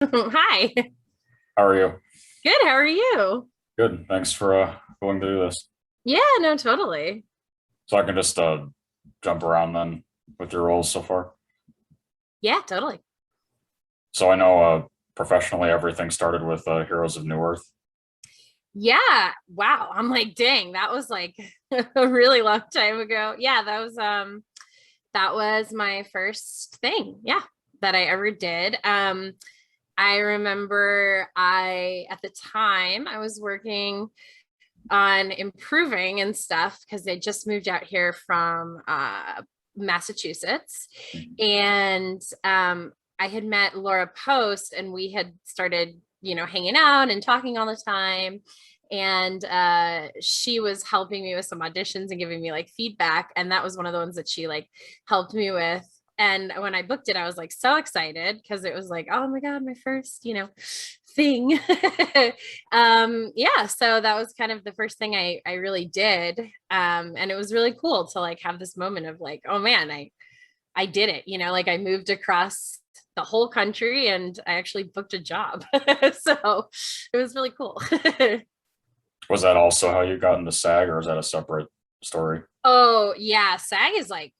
Hi. How are you? Good. How are you? Good. Thanks for willing to do this. Yeah, no, totally. So I can just jump around then with your roles so far. Yeah, totally. So I know professionally everything started with Heroes of New Earth. Yeah. Wow. I'm like, dang, that was like a really long time ago. Yeah, that was my first thing. Yeah, that I ever did. I remember I at the time I was working on improving and stuff because they just moved out here from Massachusetts. Mhm. And I had met Laura Post and we had started, hanging out and talking all the time. And she was helping me with some auditions and giving me like feedback. And that was one of the ones that she like helped me with. And when I booked it, I was like so excited because it was like, oh my God, my first, thing. Yeah, so that was kind of the first thing I really did. And it was really cool to like have this moment of like, oh man, I did it, like I moved across the whole country and I actually booked a job. So it was really cool. Was that also how you got into SAG, or is that a separate story? Oh yeah, SAG is like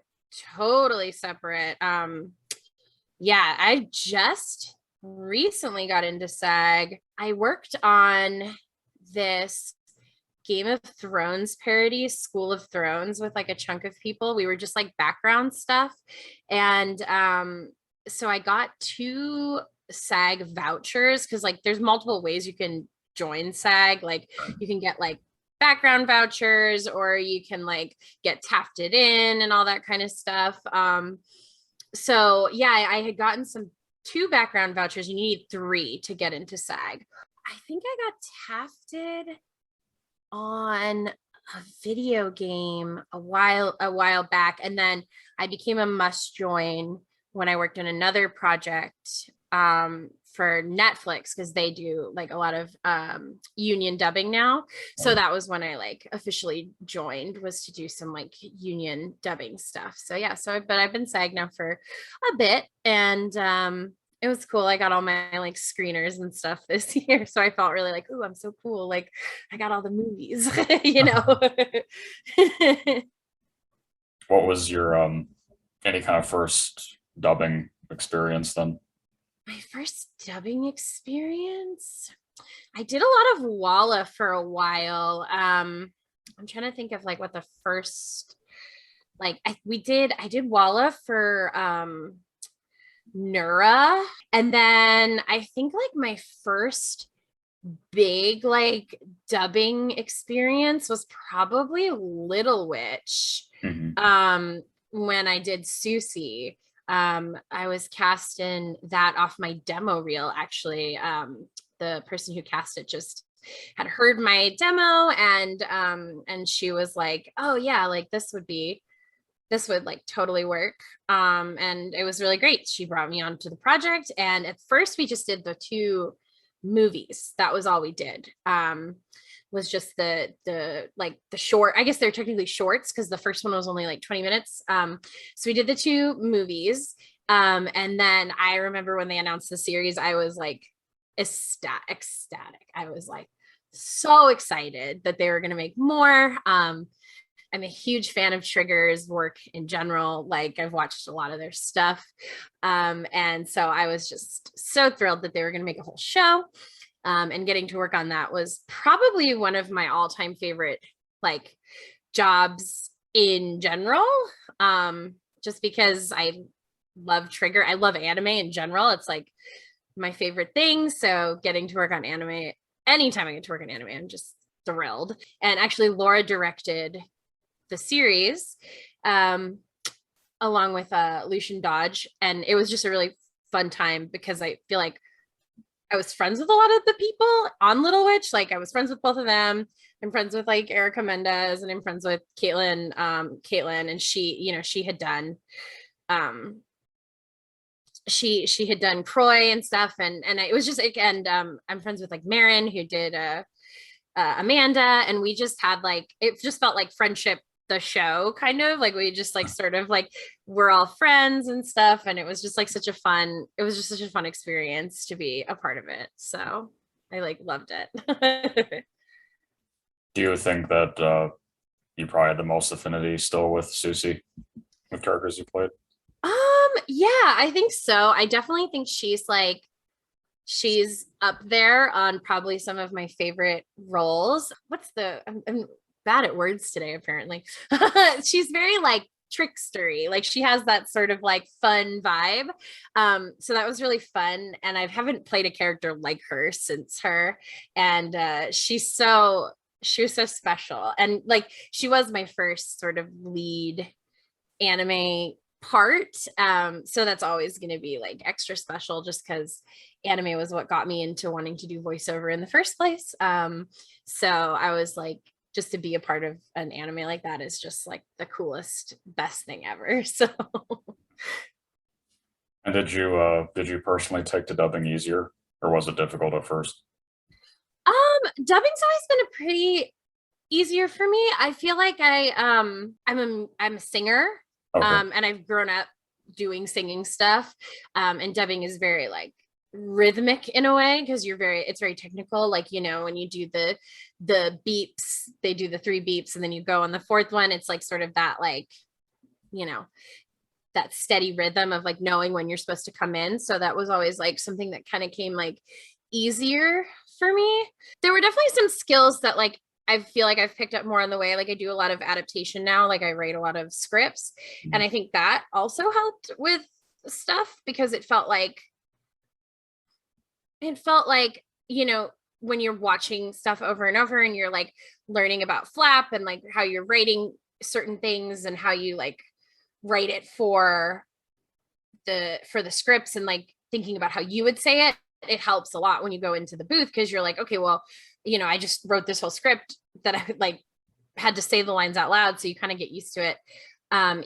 totally separate. Yeah, I just recently got into SAG. I worked on this Game of Thrones parody, School of Thrones, with like a chunk of people. We were just like background stuff. And so I got two SAG vouchers because like there's multiple ways you can join SAG. Like you can get like background vouchers or you can like get tafted in and all that kind of stuff. So yeah, I had gotten some two background vouchers. You need three to get into SAG. I think I got tafted on a video game a while back, and then I became a must join when I worked on another project for Netflix because they do like a lot of union dubbing now. So that was when I like officially joined, was to do some like union dubbing stuff. So yeah, but I've been SAG now for a bit, and it was cool. I got all my like screeners and stuff this year. So I felt really like, oh, I'm so cool. Like I got all the movies, you know. What was your any kind of first dubbing experience then? My first dubbing experience. I did a lot of Walla for a while. I'm trying to think of like what the first like I did Walla for Nura, and then I think like my first big like dubbing experience was probably Little Witch. Hmm. When I did Sucy. I was cast in that off my demo reel actually. The person who cast it just had heard my demo and she was like, "Oh yeah, like this would like totally work." And it was really great. She brought me onto the project, and at first we just did the two movies. That was all we did. Was just the like the short. I guess they're technically shorts because the first one was only like 20 minutes. So we did the two movies. And then I remember when they announced the series, I was like ecstatic. I was like so excited that they were going to make more. I'm a huge fan of Trigger's work in general. Like I've watched a lot of their stuff. And so I was just so thrilled that they were going to make a whole show. And getting to work on that was probably one of my all-time favorite like jobs in general. Just because I love Trigger. I love anime in general. It's like my favorite thing. So getting to work on anime, anytime I get to work on anime, I'm just thrilled. And actually Laura directed the series, um, along with Lucian Dodge, and it was just a really fun time because I feel like I was friends with a lot of the people on Little Witch. Like I was friends with both of them. I'm friends with like Erica Mendez, and I'm friends with Caitlin, and she had done um she had done Croy and stuff, and it was just and I'm friends with like Marin who did Amanda, and we just had like it just felt like friendship the show, kind of like we just like sort of like we're all friends and stuff, and it was just like such a fun experience to be a part of it. So I like loved it. Do you think that you probably had the most affinity still with Sucy, with characters you played? Yeah, I think so. I definitely think she's up there on probably some of my favorite roles. I'm bad at words today, apparently. She's very like trickstery. Like she has that sort of like fun vibe. So that was really fun. And I haven't played a character like her since her. And she was so special. And like she was my first sort of lead anime part. So that's always going to be like extra special just because anime was what got me into wanting to do voiceover in the first place. So I was like, just to be a part of an anime like that is just like the coolest, best thing ever. So And did you personally take to dubbing easier, or was it difficult at first? dubbing's always been a pretty easier for me. I feel like I'm a singer, Okay. and I've grown up doing singing stuff. And dubbing is very like rhythmic in a way because it's very technical. Like, you know, when you do the beeps, they do the three beeps and then you go on the fourth one. It's like sort of that like, you know, that steady rhythm of like knowing when you're supposed to come in. So that was always like something that kind of came like easier for me. There were definitely some skills that like I feel like I've picked up more on the way. Like I do a lot of adaptation now. Like I write a lot of scripts. And I think that also helped with stuff because it felt like, you know, when you're watching stuff over and over and you're like learning about flap and like how you're writing certain things and how you like write it for the scripts and like thinking about how you would say it, it helps a lot when you go into the booth because you're like, okay, well, you know, I just wrote this whole script that I like had to say the lines out loud, so you kind of get used to it.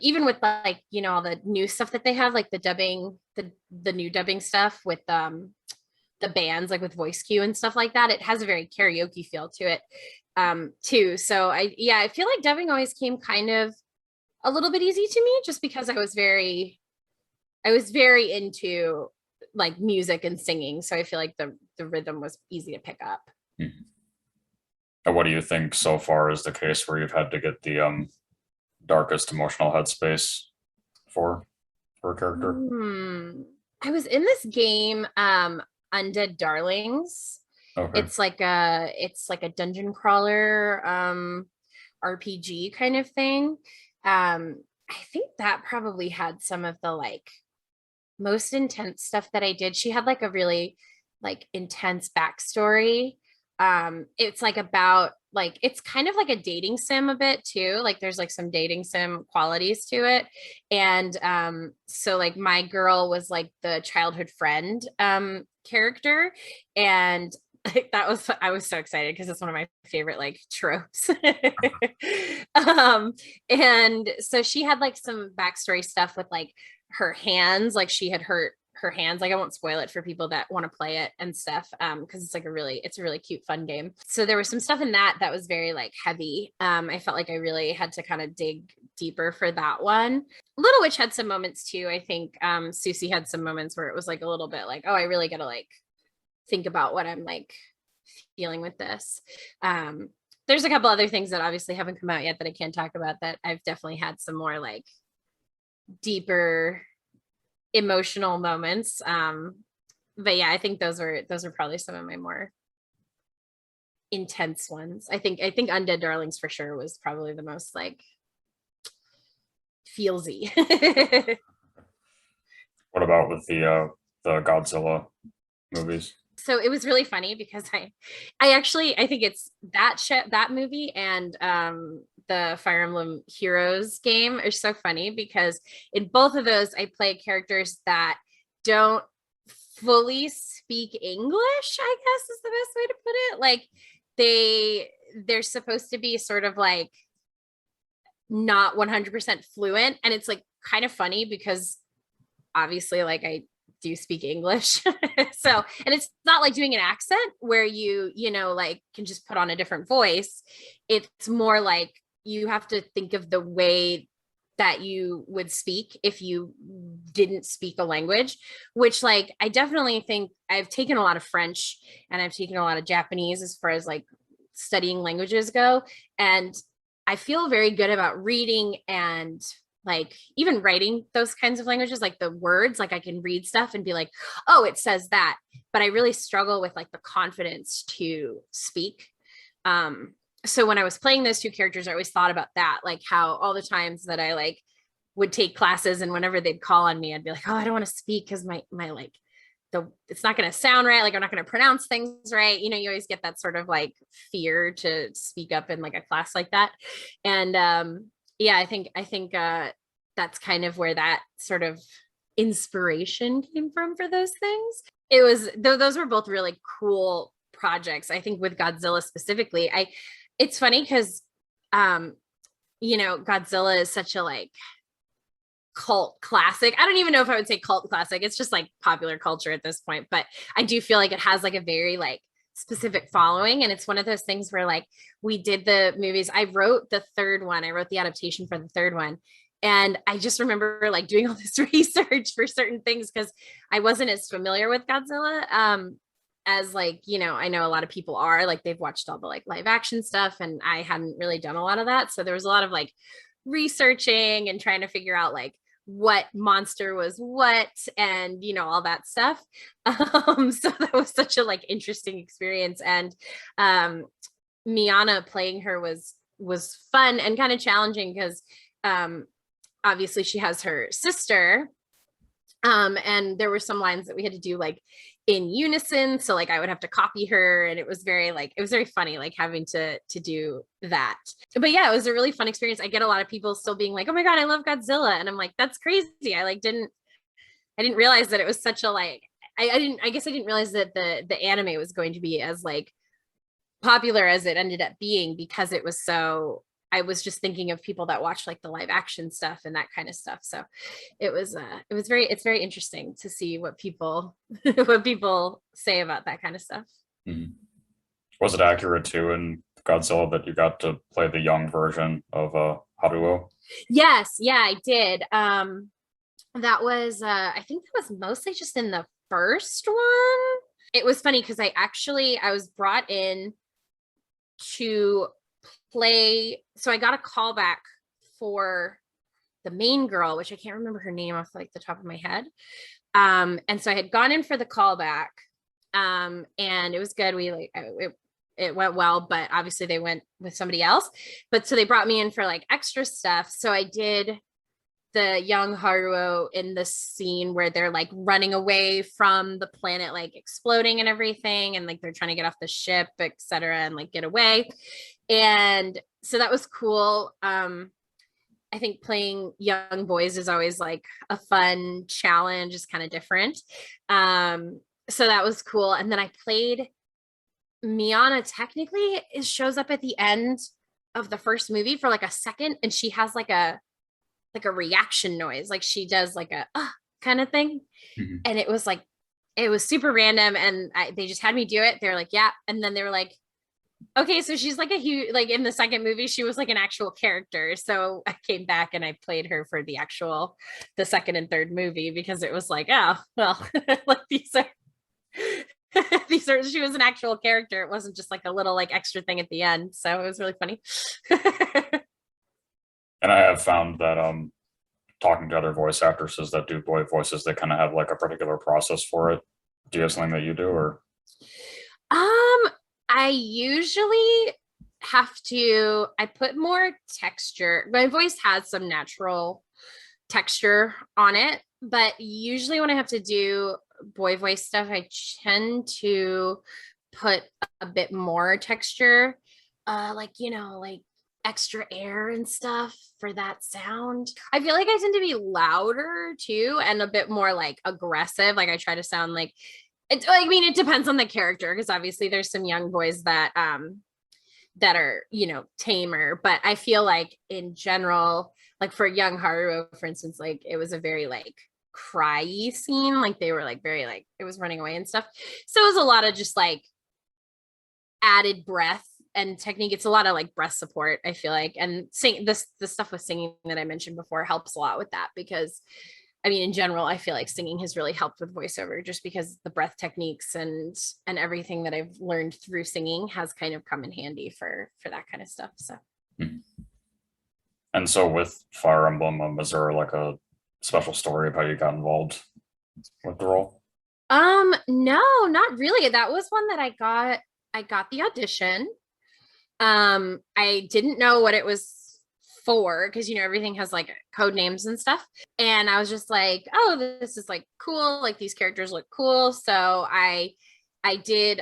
Even with like, you know, all the new stuff that they have, like the dubbing, the new dubbing stuff with the bands, like with voice cue and stuff like that, it has a very karaoke feel to it too. So I feel like dubbing always came kind of a little bit easy to me just because I was very into like music and singing. So I feel like the rhythm was easy to pick up. Mhm. And what do you think so far is the case where you've had to get the darkest emotional headspace for a character? I was in this game, Undead Darlings. Okay. It's like a dungeon crawler RPG kind of thing. I think that probably had some of the like most intense stuff that I did. She had like a really like intense backstory. It's like about like it's kind of like a dating sim a bit too. Like there's like some dating sim qualities to it. And so like my girl was like the childhood friend character. And I was so excited because it's one of my favorite like tropes. And so she had like some backstory stuff with like her hands, like she had hurt her hands. Like I won't spoil it for people that want to play it and stuff because it's a really cute fun game. So there was some stuff in that was very like heavy. I felt like I really had to kind of dig deeper for that one. Little Witch had some moments too. I think Sucy had some moments where it was like a little bit like, oh, I really gotta like think about what I'm like feeling with this. There's a couple other things that obviously haven't come out yet that I can't talk about that I've definitely had some more like deeper emotional moments. But yeah, I think those are probably some of my more intense ones. I think Undead Darlings for sure was probably the most like feelsy. What about with the Godzilla movies? So it was really funny because I think it's that movie and the Fire Emblem Heroes game are so funny because in both of those I play characters that don't fully speak English, I guess is the best way to put it. Like they're supposed to be sort of like not 100% fluent, and it's like kind of funny because obviously like I do speak English. So, and it's not like doing an accent where you know, like can just put on a different voice. It's more like you have to think of the way that you would speak if you didn't speak a language, which like I definitely think I've taken a lot of French and I've taken a lot of Japanese as far as like studying languages go. And I feel very good about reading and like even writing those kinds of languages, like the words, like I can read stuff and be like, oh, it says that. But I really struggle with like the confidence to speak. So when I was playing those two characters, I always thought about that, like how all the times that I like would take classes and whenever they'd call on me, I'd be like, oh, I don't want to speak because my like it's not going to sound right. Like I'm not going to pronounce things right. You know, you always get that sort of like fear to speak up in like a class like that. And yeah, I think that's kind of where that sort of inspiration came from for those things. It was those were both really cool projects. I think with Godzilla specifically, it's funny because you know, Godzilla is such a like cult classic. I don't even know if I would say cult classic. It's just like popular culture at this point, but I do feel like it has like a very like specific following. And it's one of those things where like we did the movies. I wrote the third one. I wrote the adaptation for the third one. And I just remember like doing all this research for certain things because I wasn't as familiar with Godzilla. As like, you know, I know a lot of people are like, they've watched all the like live action stuff and I hadn't really done a lot of that. So there was a lot of like researching and trying to figure out like what monster was what and, you know, all that stuff. So that was such a like interesting experience. And Miana playing her was fun and kind of challenging because obviously she has her sister. And there were some lines that we had to do like in unison. So like I would have to copy her and it was very funny, like having to do that. But yeah, it was a really fun experience. I get a lot of people still being like, oh my God, I love Godzilla. And I'm like, that's crazy. I didn't realize that it was such a like, I guess I didn't realize that the anime was going to be as like popular as it ended up being because it was so, I was just thinking of people that watch like the live action stuff and that kind of stuff. So it's very interesting to see what people what people say about that kind of stuff. Mm-hmm. Was it accurate too in Godzilla that you got to play the young version of Haruo? Yes, yeah, I did. That was I think that was mostly just in the first one. It was funny because I was brought in to play, so I got a call back for the main girl, which I can't remember her name off like the top of my head. And so I had gone in for the callback, and it was good. We like it went well, but obviously they went with somebody else. But so they brought me in for like extra stuff. So I did the young Haruo in the scene where they're like running away from the planet, like exploding and everything, and like they're trying to get off the ship, etc., and like get away. And so that was cool. I think playing young boys is always like a fun challenge, it's kind of different. So that was cool. And then I played Miana. Technically, it shows up at the end of the first movie for like a second, and she has like a reaction noise, like she does like a kind of thing. Mm-hmm. And it was super random, and they just had me do it. They're like, yeah, and then they were like, okay, so she's like a huge, like in the second movie, she was like an actual character. So I came back and I played her for the second and third movie because it was like, oh, well, like these are, she was an actual character. It wasn't just like a little like extra thing at the end. So it was really funny. And I have found that talking to other voice actresses that do boy voices, they kind of have like a particular process for it. Do you have something that you do, or? I usually I put more texture. My voice has some natural texture on it, but usually when I have to do boy voice stuff, I tend to put a bit more texture, like, you know, like extra air and stuff for that sound. I feel like I tend to be louder too and a bit more like aggressive. Like I try to sound like, I mean, it depends on the character because obviously there's some young boys that are, you know, tamer, but I feel like in general, like for young Haruo, for instance, like it was a very like cryy scene. Like they were like very like it was running away and stuff. So it was a lot of just like added breath and technique. It's a lot of like breath support, I feel like. And the stuff with singing that I mentioned before helps a lot with that, because I mean, in general, I feel like singing has really helped with voiceover, just because the breath techniques and everything that I've learned through singing has kind of come in handy for that kind of stuff. So. And so with Fire Emblem, is there like a special story of how you got involved with the role? No, not really. That was one that I got the audition. I didn't know what it was for, because everything has like code names and stuff. And I was just like, oh, this is like cool. Like these characters look cool. So I did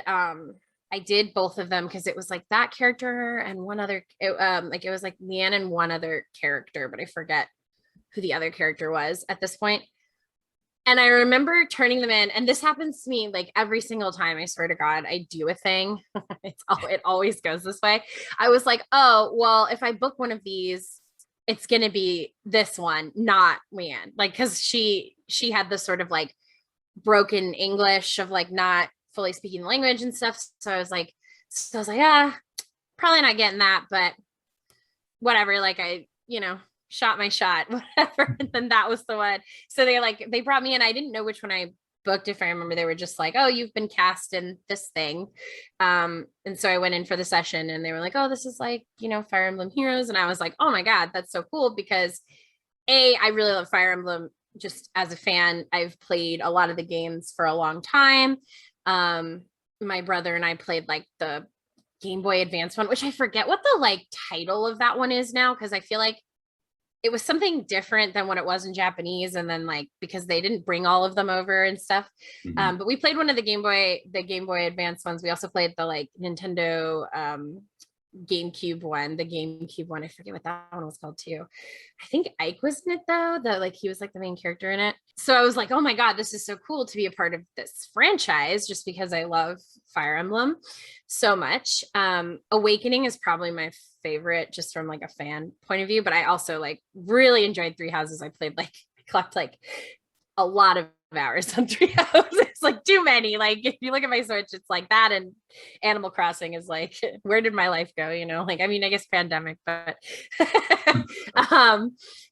both of them, because it was like that character and one other, it was like Leanne and one other character, but I forget who the other character was at this point. And I remember turning them in, and this happens to me like every single time, I swear to God, I do a thing. It always goes this way. I was like, oh, well, if I book one of these, it's going to be this one, not Leanne. Like, cause she had this sort of like broken English of like not fully speaking the language and stuff. So I was like, probably not getting that, but whatever. Like I, shot my shot, whatever. And then that was the one. So they brought me in. I didn't know which one I booked. If I remember, they were just like, oh, you've been cast in this thing. And so I went in for the session, and they were like, oh, this is like, Fire Emblem Heroes. And I was like, oh my God, that's so cool, because I really love Fire Emblem just as a fan. I've played a lot of the games for a long time. My brother and I played like the Game Boy Advance one, which I forget what the like title of that one is now, because I feel like it was something different than what it was in Japanese. And then like, because they didn't bring all of them over and stuff. But we played one of the Game Boy Advance ones. We also played the like Nintendo, GameCube one, I forget what that one was called too. I think Ike was in it though, like he was like the main character in it. So I was like, oh my God, this is so cool to be a part of this franchise, just because I love Fire Emblem so much. Awakening is probably my favorite, just from like a fan point of view, but I also like really enjoyed Three Houses. I collected like a lot of hours on Three Houses. It's like too many. Like if you look at my Switch, it's like that, and Animal Crossing is like, where did my life go? Like, I mean, I guess pandemic, but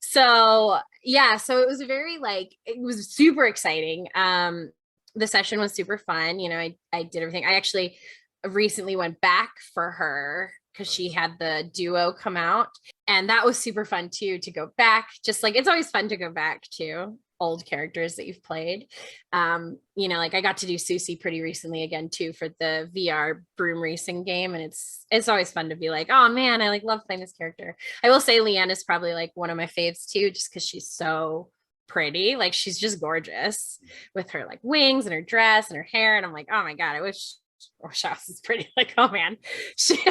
so yeah, so it was it was super exciting. The session was super fun. I did everything. I actually recently went back for her, because she had the duo come out, and that was super fun too, to go back. Just like, it's always fun to go back to old characters that you've played. Like I got to do Sucy pretty recently again too, for the VR broom racing game, and it's always fun to be like, oh man, I like love playing this character. I will say Leanne is probably like one of my faves too, just because she's so pretty. Like she's just gorgeous with her like wings and her dress and her hair, and I'm like, oh my God, I wish Rochelle is pretty. Like, oh man.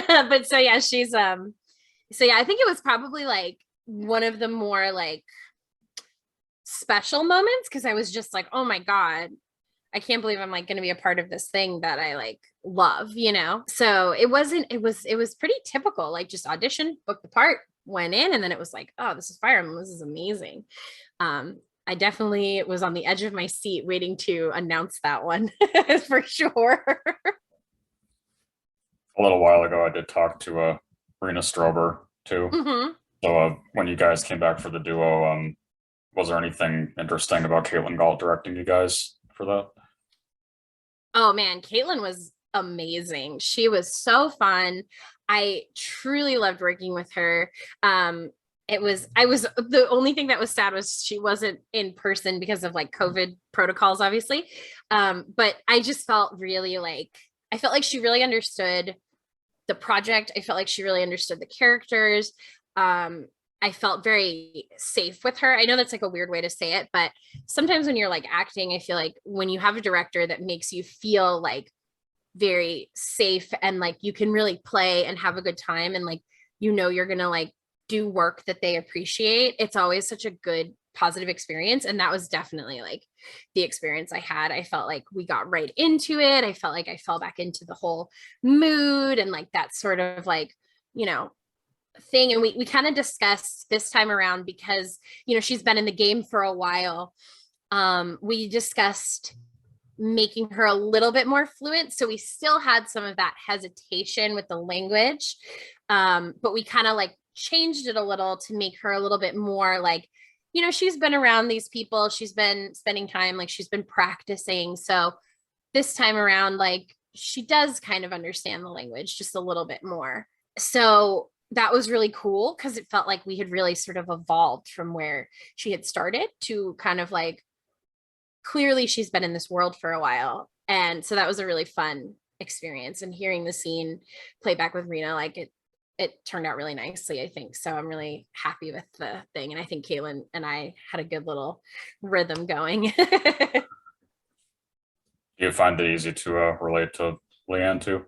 But so yeah, she's so yeah, I think it was probably like one of the more like special moments, because I was just like, oh my God, I can't believe I'm like going to be a part of this thing that I like love, So it was pretty typical, like just audition, booked the part, went in, and then it was like, oh, this is Fire Emblem, this is amazing. I definitely was on the edge of my seat waiting to announce that one for sure. A little while ago, I did talk to Rena Strober too. So when you guys came back for the duo, was there anything interesting about Caitlin Galt directing you guys for that? Oh man, Caitlin was amazing. She was so fun. I truly loved working with her. I was the only thing that was sad was she wasn't in person because of like COVID protocols, obviously. But I just felt really like, I felt like she really understood the project. I felt like she really understood the characters. I felt very safe with her. I know that's like a weird way to say it, but sometimes when you're like acting, I feel like when you have a director that makes you feel like very safe, and like you can really play and have a good time, and like, you're going to like do work that they appreciate, it's always such a good positive experience. And that was definitely like the experience I had. I felt like we got right into it. I felt like I fell back into the whole mood and like that sort of like, thing. And we kind of discussed this time around, because she's been in the game for a while. We discussed making her a little bit more fluent. So we still had some of that hesitation with the language. But we kind of like changed it a little to make her a little bit more like, you know, she's been around these people, she's been spending time, like she's been practicing. So this time around, like she does kind of understand the language just a little bit more. So that was really cool because it felt like we had really sort of evolved from where she had started to kind of like, clearly she's been in this world for a while. And so that was a really fun experience. And hearing the scene play back with Rena, like it turned out really nicely, I think. So I'm really happy with the thing. And I think Caitlin and I had a good little rhythm going. Do you find it easy to relate to Leanne too?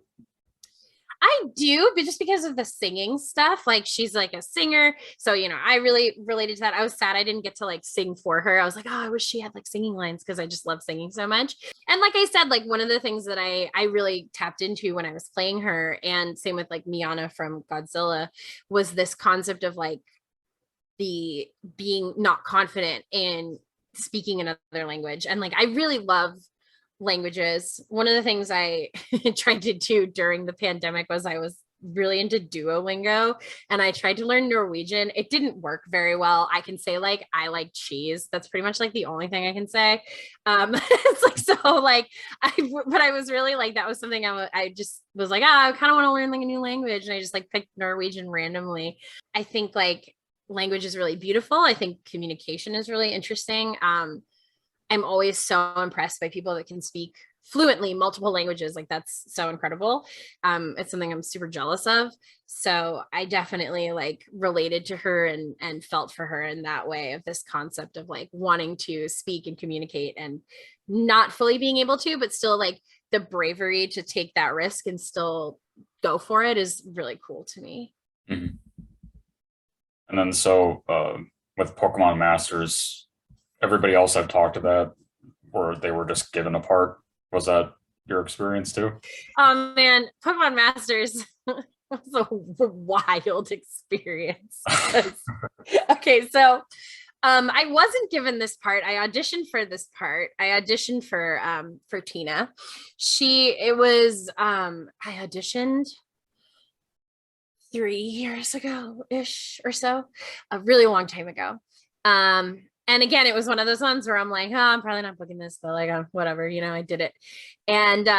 I do, but just because of the singing stuff, like she's like a singer. So, you know, I really related to that. I was sad I didn't get to like sing for her. I was like, oh, I wish she had like singing lines because I just love singing so much. And like I said, like one of the things that I really tapped into when I was playing her, and same with like Miana from Godzilla, was this concept of like the being not confident in speaking another language. And like I really love languages. One of the things I tried to do during the pandemic was I was really into Duolingo and I tried to learn Norwegian. It didn't work very well. I can say like I like cheese. That's pretty much like the only thing I can say. It's like so like but I was really like that was something I just was like, I kind of want to learn like a new language, and I just like picked Norwegian randomly. I think like language is really beautiful. I think communication is really interesting. I'm always so impressed by people that can speak fluently multiple languages. Like that's so incredible. It's something I'm super jealous of. So I definitely like related to her and felt for her in that way, of this concept of like wanting to speak and communicate and not fully being able to, but still like the bravery to take that risk and still go for it is really cool to me. Mm-hmm. And then so with Pokemon Masters, everybody else I've talked to that, or they were just given a part. Was that your experience too? Oh man, Pokemon Masters was a wild experience. Okay, so I wasn't given this part. I auditioned for this part. I auditioned for Tina. I auditioned 3 years ago ish or so, a really long time ago. And again, it was one of those ones where I'm like, oh, I'm probably not booking this, but like, whatever, you know, I did it. And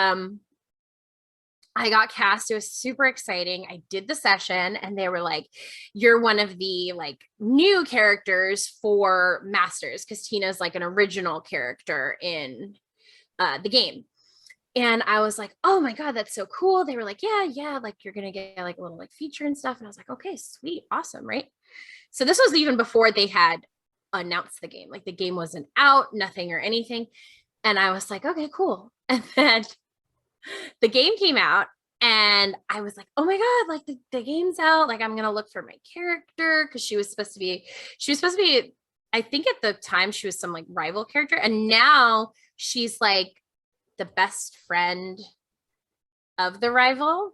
I got cast. It was super exciting. I did the session and they were like, you're one of the like new characters for Masters, because Tina's like an original character in the game. And I was like, oh my God, that's so cool. They were like, yeah, like you're going to get like a little like feature and stuff. And I was like, okay, sweet. Awesome. Right. So this was even before they had announced the game. Like the game wasn't out, nothing or anything. And I was like, okay, cool. And then the game came out and I was like, oh my God, like the game's out. Like I'm going to look for my character. Cause she was supposed to be, I think at the time she was some like rival character. And now she's like the best friend of the rival.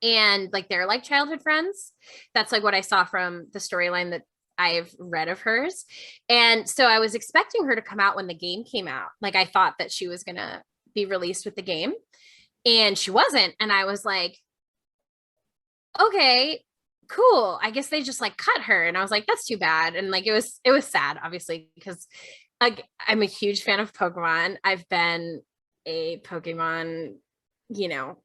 And like they're like childhood friends. That's like what I saw from the storyline that I've read of hers. And so I was expecting her to come out when the game came out. Like I thought that she was going to be released with the game, and she wasn't. And I was like, okay, cool. I guess they just like cut her. And I was like, that's too bad. And like, it was sad, obviously, because like I'm a huge fan of Pokemon. I've been a Pokemon, you know,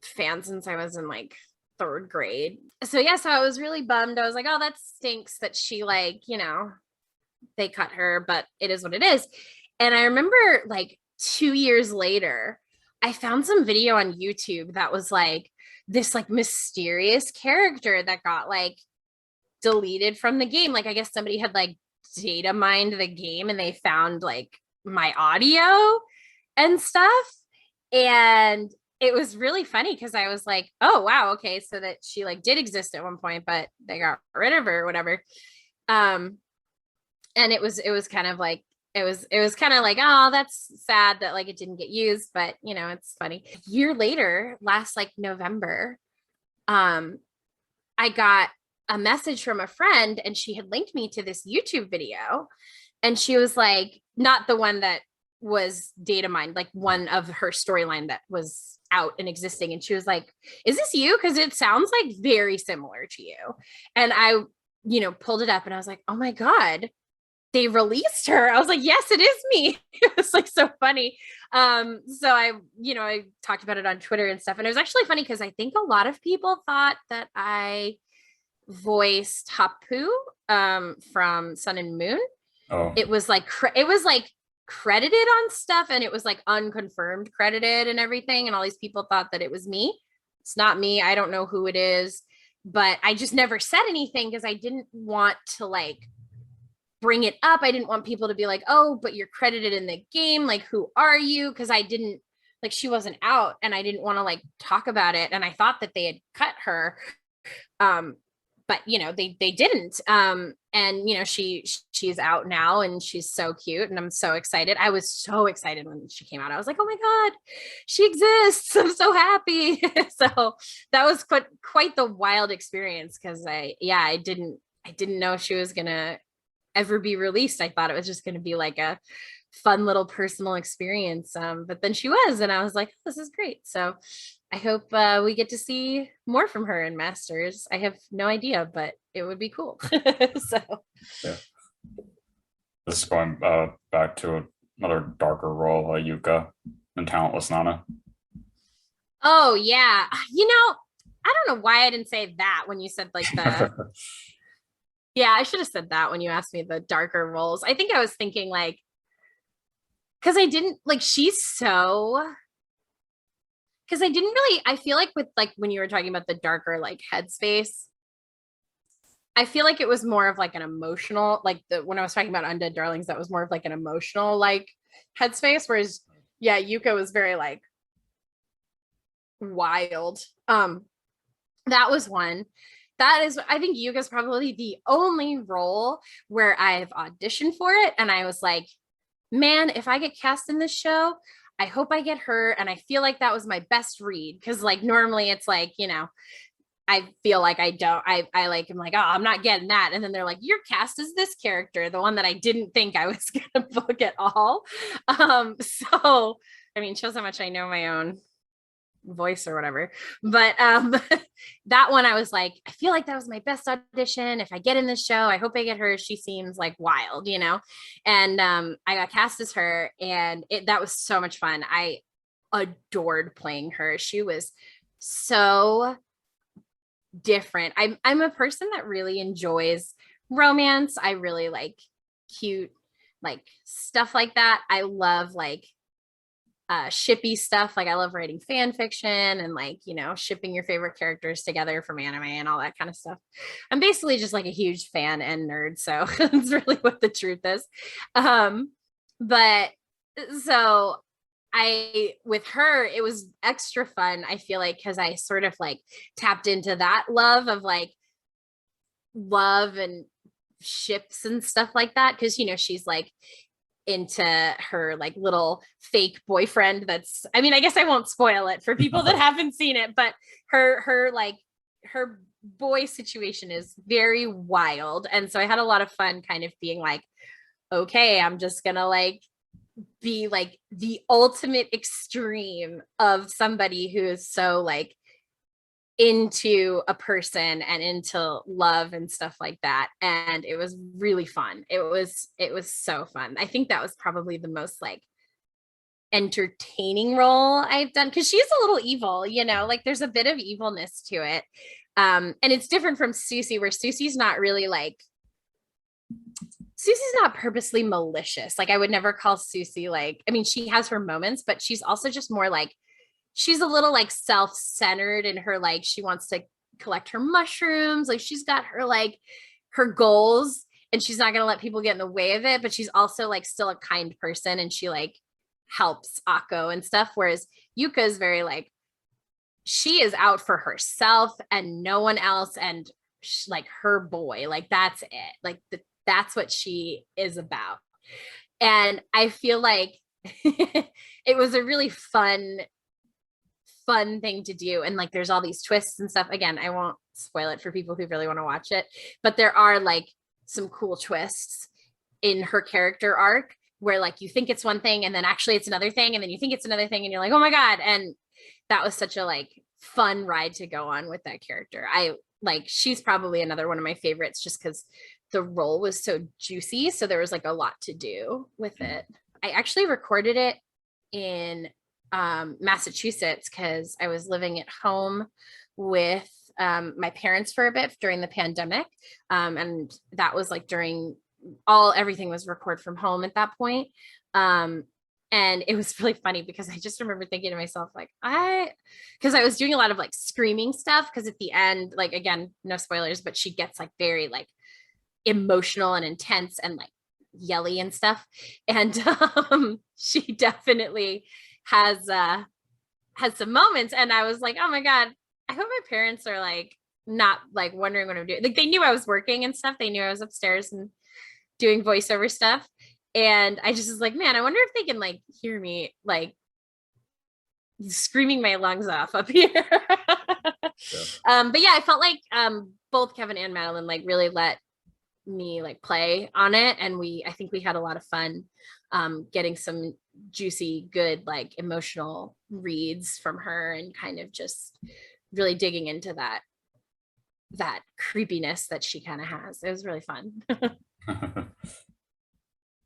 fan since I was in like 3rd grade. So yeah, so I was really bummed. I was like, oh, that stinks that she like, you know, they cut her, but it is what it is. And I remember like 2 years later, I found some video on YouTube that was like this like mysterious character that got like deleted from the game. Like I guess somebody had like data mined the game and they found like my audio and stuff. And it was really funny because I was like, oh wow, okay, so that she like did exist at one point, but they got rid of her or whatever. And it was kind of like it was kind of like, oh, that's sad that like it didn't get used, but you know, it's funny. A year later, last like November, I got a message from a friend and she had linked me to this YouTube video, and she was like, not the one that was data mined, like one of her storyline that was out and existing. And she was like, is this you? Because it sounds like very similar to you. And I, pulled it up and I was like, oh my God, they released her. I was like, yes, it is me. It was like so funny. So I talked about it on Twitter and stuff. And it was actually funny because I think a lot of people thought that I voiced Hapu from Sun and Moon. Oh, It was like credited on stuff, and it was like unconfirmed credited and everything, and all these people thought that it was me. It's not me. I don't know who it is, but I just never said anything because I didn't want to like bring it up. I didn't want people to be like, oh, but you're credited in the game, like who are you? Because I didn't, like, she wasn't out and I didn't want to like talk about it, and I thought that they had cut her, but they didn't. And she's out now and she's so cute and I'm so excited. I was so excited when she came out. I was like, oh my God, she exists. I'm so happy. So that was quite the wild experience because I didn't know she was gonna ever be released. I thought it was just gonna be like a fun little personal experience. But then she was, and I was like, oh, this is great. So I hope we get to see more from her in Masters. I have no idea, but it would be cool. So yeah. This is going back to another darker role, Yuka in Talentless Nana. oh yeah, I don't know why I didn't say that when you said like the yeah, I should have said that when you asked me the darker roles. I think I was thinking like, because I didn't like, she's so, because I didn't really, I feel like with like when you were talking about the darker like headspace, I feel like it was more of like an emotional, like when I was talking about Undead Darlings, that was more of like an emotional like headspace, whereas yeah, Yuka was very like wild. That was one. That is, I think Yuka's probably the only role where I've auditioned for it and I was like, man, if I get cast in this show, I hope I get her. And I feel like that was my best read. Cause like normally it's like, I feel like I don't, I like, I'm like, oh, I'm not getting that. And then they're like, you're cast as this character, the one that I didn't think I was going to book at all. So, I mean, shows how much I know my own voice or whatever. But that one I was like, I feel like that was my best audition. If I get in this show, I hope I get her. She seems like wild, and I got cast as her, and that was so much fun. I adored playing her. She was so different. I'm a person that really enjoys romance. I really like cute like stuff like that. I love like shippy stuff. Like I love writing fan fiction and like, shipping your favorite characters together from anime and all that kind of stuff. I'm basically just like a huge fan and nerd. So that's really what the truth is. But so with her, it was extra fun. I feel like, cause I sort of like tapped into that love of like love and ships and stuff like that. Cause she's like into her like little fake boyfriend that's, I mean, I guess I won't spoil it for people that haven't seen it, but her boy situation is very wild. And so I had a lot of fun kind of being like, okay, I'm just gonna like be like the ultimate extreme of somebody who is so like into a person and into love and stuff like that. And it was really fun. It was so fun. I think that was probably the most like entertaining role I've done, because she's a little evil, like there's a bit of evilness to it. And it's different from Sucy, where Sucy's not really like, Sucy's not purposely malicious. Like I would never call Sucy like, I mean, she has her moments, but she's also just more like, she's a little like self-centered in her, like she wants to collect her mushrooms. Like she's got her like her goals and she's not going to let people get in the way of it, but she's also like still a kind person and she like helps Akko and stuff. Whereas Yuka is very like, she is out for herself and no one else. And like her boy, like that's it. Like that's what she is about. And I feel like it was a really fun thing to do. And like there's all these twists and stuff. Again, I won't spoil it for people who really want to watch it, but there are like some cool twists in her character arc where like you think it's one thing and then actually it's another thing, and then you think it's another thing and you're like, oh my God. And that was such a like fun ride to go on with that character. I like, she's probably another one of my favorites just because the role was so juicy. So there was like a lot to do with it. I actually recorded it in Massachusetts because I was living at home with my parents for a bit during the pandemic. And that was like during everything was record from home at that point. And it was really funny because I just remember thinking to myself, like, because I was doing a lot of like screaming stuff. Cause at the end, like, again, no spoilers, but she gets like very like emotional and intense and like yelly and stuff. And she definitely has some moments. And I was like, oh my God, I hope my parents are like not like wondering what I'm doing. Like they knew I was working and stuff. They knew I was upstairs and doing voiceover stuff. And I just was like, man, I wonder if they can like hear me like screaming my lungs off up here. Yeah. But yeah, I felt like both Kevin and Madeline like really let me like play on it. And I think we had a lot of fun getting some juicy, good, like emotional reads from her and kind of just really digging into that creepiness that she kind of has. It was really fun.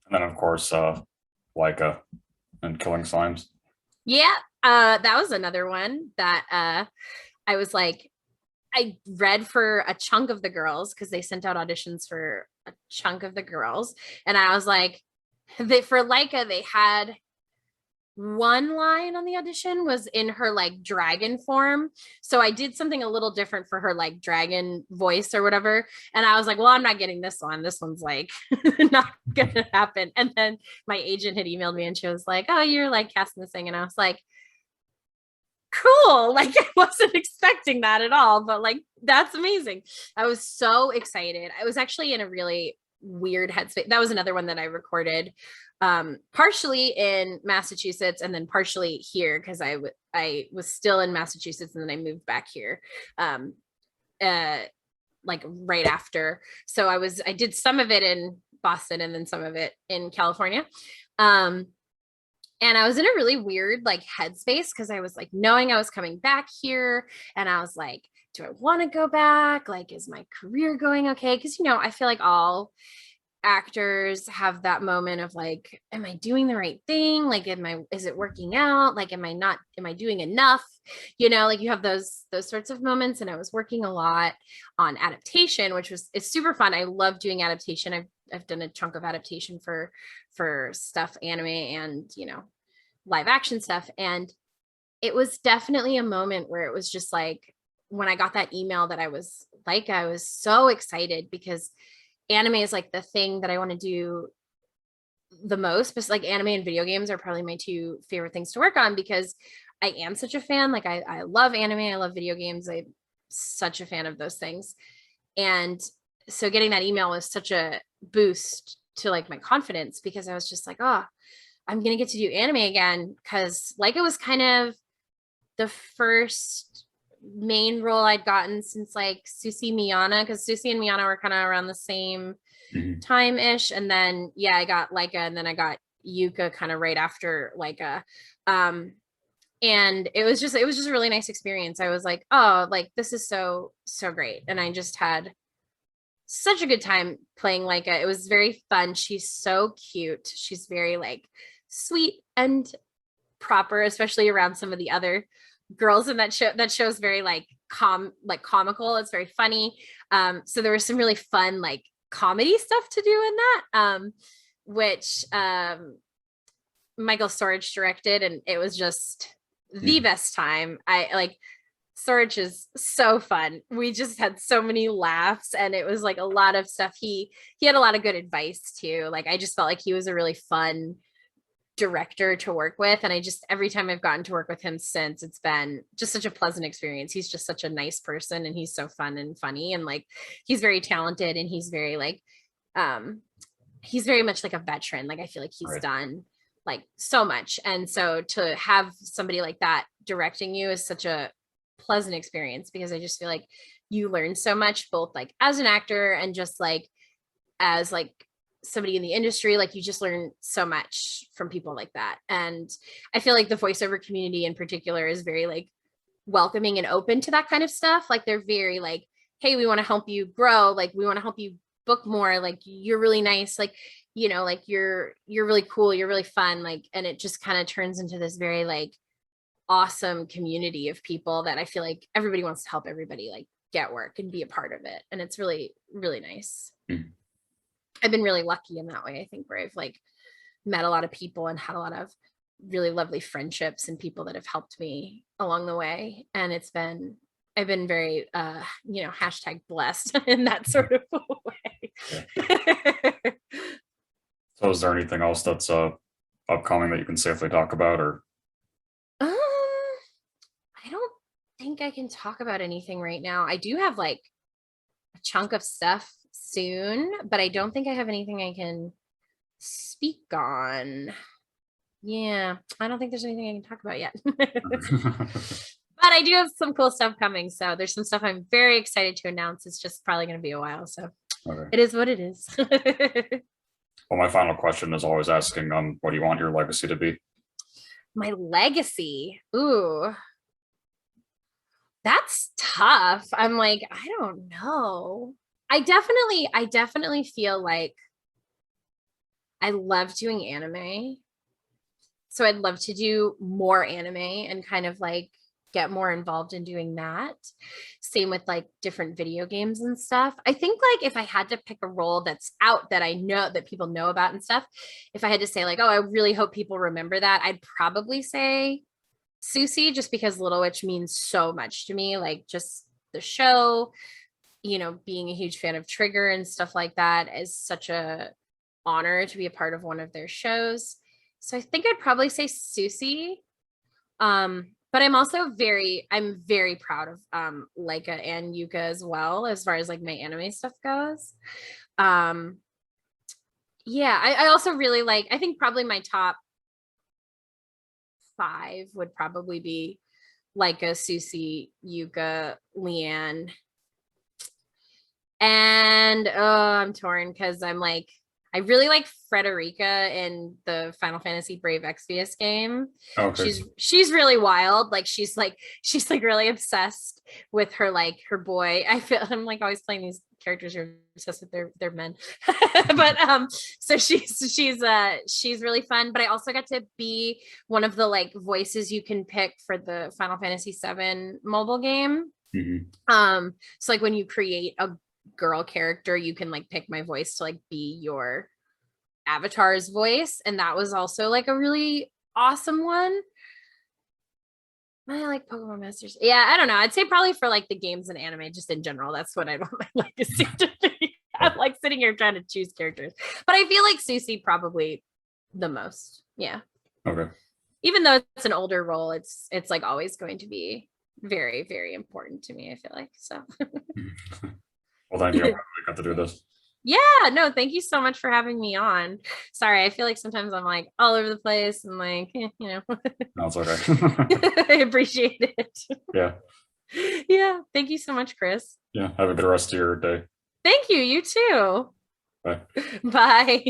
And then of course, Leica and Killing Slimes. Yeah, that was another one that I was like, I read for a chunk of the girls because they sent out auditions for a chunk of the girls. And I was like, for Leica, they had one line on the audition was in her like dragon form. So I did something a little different for her like dragon voice or whatever. And I was like, well, I'm not getting this one. This one's like not gonna happen. And then my agent had emailed me and she was like, oh, you're like casting this thing. And I was like, cool. Like I wasn't expecting that at all, but like that's amazing. I was so excited. I was actually in a really weird headspace. That was another one that I recorded partially in Massachusetts and then partially here because I was still in Massachusetts and then I moved back here like right after. So I did some of it in Boston and then some of it in California. And I was in a really weird like headspace because I was like knowing I was coming back here and I was like, do I want to go back? Like, is my career going okay? Because, I feel like all actors have that moment of like, am I doing the right thing? Like, is it working out? Like, am I doing enough? Like you have those sorts of moments. And I was working a lot on adaptation, which it's super fun. I love doing adaptation. I've done a chunk of adaptation for stuff, anime and, live action stuff. And it was definitely a moment where it was just like, when I got that email that I was so excited because anime is like the thing that I want to do the most, but like anime and video games are probably my two favorite things to work on because I am such a fan. Like I love anime. I love video games. I'm such a fan of those things. And so getting that email was such a boost to like my confidence because I was just like, oh, I'm going to get to do anime again. Cause like it was kind of the first main role I'd gotten since like Sucy Miana, because Sucy and Miana were kind of around the same time-ish. And then I got Leica and then I got Yuka kind of right after Leica. And it was just a really nice experience. I was like, oh, like this is so great. And I just had such a good time playing Leica. It was very fun. She's so cute. She's very like sweet and proper, especially around some of the other girls in that show. That show's very like comical. It's very funny. So there was some really fun like comedy stuff to do in that, which Michael Storage directed, and it was just the best time. I like Storage is so fun. We just had so many laughs, and it was like a lot of stuff. He had a lot of good advice too. Like I just felt like he was a really fun director to work with, and every time I've gotten to work with him since, it's been just such a pleasant experience. He's just such a nice person, and he's so fun and funny, and like he's very talented, and he's very like he's very much like a veteran. Like I feel like he's done like so much, and so to have somebody like that directing you is such a pleasant experience because I just feel like you learn so much both like as an actor and just like as like somebody in the industry, like you just learn so much from people like that. And I feel like the voiceover community in particular is very like welcoming and open to that kind of stuff. Like they're very like, hey, we want to help you grow. Like we want to help you book more. Like you're really nice. Like, you know, like you're really cool. You're really fun. Like, and it just kind of turns into this very like awesome community of people that I feel like everybody wants to help everybody like get work and be a part of it. And it's really, really nice. Mm. I've been really lucky in that way, I think, where I've like met a lot of people and had a lot of really lovely friendships and people that have helped me along the way. And I've been very, you know, hashtag blessed in that sort of way. Yeah. So is there anything else that's upcoming that you can safely talk about, or? I don't think I can talk about anything right now. I do have like a chunk of stuff soon, but I don't think I have anything I can speak on. Yeah, I don't think there's anything I can talk about yet. But I do have some cool stuff coming. So there's some stuff I'm very excited to announce. It's just probably going to be a while. So Okay. It is what it is. Well, my final question is always asking, what do you want your legacy to be? My legacy. Ooh, that's tough. I'm like, I don't know. I definitely feel like I love doing anime. So I'd love to do more anime and kind of like get more involved in doing that. Same with like different video games and stuff. I think like if I had to pick a role that's out that I know that people know about and stuff, if I had to say like, oh, I really hope people remember that, I'd probably say Sucy, just because Little Witch means so much to me. Like just the show, you know, being a huge fan of Trigger and stuff like that is such a honor to be a part of one of their shows. So I think I'd probably say Sucy. But I'm very proud of Leica and Yuka as well, as far as like my anime stuff goes. Yeah, I also really like, I think probably my top 5 would probably be Leica, Sucy, Yuka, Leanne. And I'm torn because I'm like, I really like Frederica in the Final Fantasy Brave Exvius game. Okay. She's really wild. Like she's like really obsessed with her boy. I feel I'm like always playing these characters who are obsessed with their men. But so she's really fun. But I also got to be one of the like voices you can pick for the Final Fantasy VII mobile game. Mm-hmm. So like when you create a girl character, you can like pick my voice to like be your avatar's voice, and that was also like a really awesome one. I like Pokemon Masters. Yeah, I don't know. I'd say probably for like the games and anime, just in general, that's what I want my legacy to be. I'm like sitting here trying to choose characters, but I feel like Sucy probably the most. Yeah. Okay. Even though it's an older role, it's like always going to be very, very important to me, I feel like. So Well, thank you. I'm glad we got to do this. yeah, no, thank you so much for having me on. Sorry, I feel like sometimes I'm like all over the place and like, you know. No, it's okay. I appreciate it. Yeah. Yeah, thank you so much, Chris. Yeah. Have a good rest of your day. Thank you. You too. Bye. Bye.